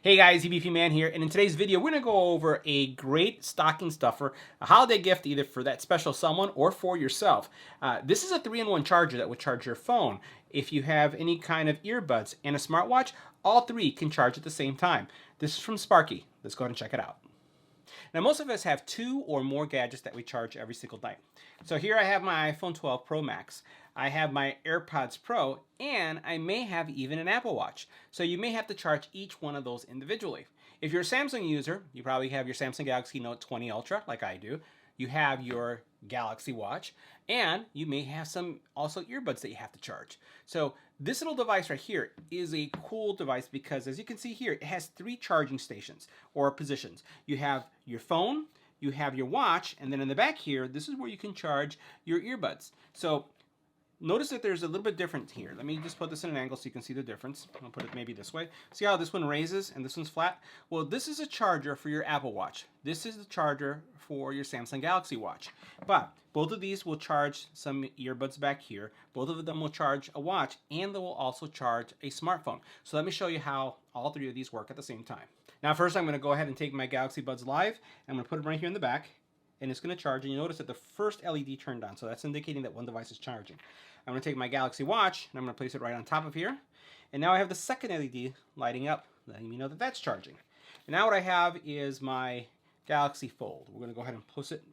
Hey guys, EBPMAN here, and in today's video we're going to go over a great stocking stuffer, a holiday gift either for that special someone or for yourself. This is a 3-in-1 charger that would charge your phone. If you have any kind of earbuds and a smartwatch, all three can charge at the same time. This is from Sparky. Let's go ahead and check it out. Now most of us have 2 or more gadgets that we charge every single night. So here I have my iPhone 12 Pro Max. I have my AirPods Pro, and I may have even an Apple Watch. So you may have to charge each one of those individually. If you're a Samsung user, you probably have your Samsung Galaxy Note 20 Ultra, like I do. You have your Galaxy Watch, and you may have some also earbuds that you have to charge. So this little device right here is a cool device because, as you can see here, it has 3 charging stations or positions. You have your phone, you have your watch, and then in the back here, this is where you can charge your earbuds. So notice that there's a little bit different here. Let me just put this in an angle so you can see the difference. I'll put it maybe this way. See how this one raises and this one's flat? Well, this is a charger for your Apple Watch. This is the charger for your Samsung Galaxy Watch. But both of these will charge some earbuds back here. Both of them will charge a watch, and they will also charge a smartphone. So let me show you how all 3 of these work at the same time. Now first I'm going to go ahead and take my Galaxy Buds Live. I'm going to put them right here in the back, and it's going to charge, and you notice that the first LED turned on, so that's indicating that one device is charging. I'm going to take my Galaxy Watch, and I'm going to place it right on top of here, and now I have the second LED lighting up, letting me know that that's charging. And now what I have is my Galaxy Fold. We're going to go ahead and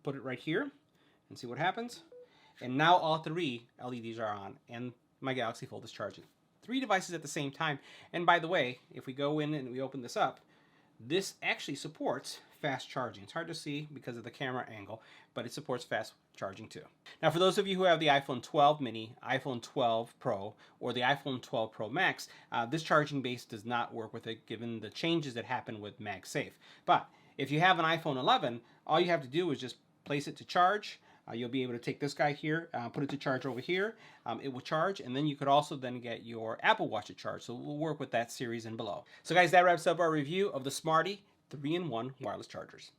put it right here and see what happens. And now all 3 LEDs are on, and my Galaxy Fold is charging. 3 devices at the same time. And by the way, if we go in and we open this up, this actually supports fast charging. It's hard to see because of the camera angle, but it supports fast charging too. Now for those of you who have the iPhone 12 mini, iPhone 12 Pro, or the iPhone 12 Pro Max, this charging base does not work with it given the changes that happen with MagSafe. But if you have an iPhone 11, all you have to do is just place it to charge. You'll be able to take this guy here, put it to charge over here. It will charge, and then you could also then get your Apple Watch to charge. So we'll work with that series and below. So guys, that wraps up our review of the Smarty 3-in-1 wireless chargers.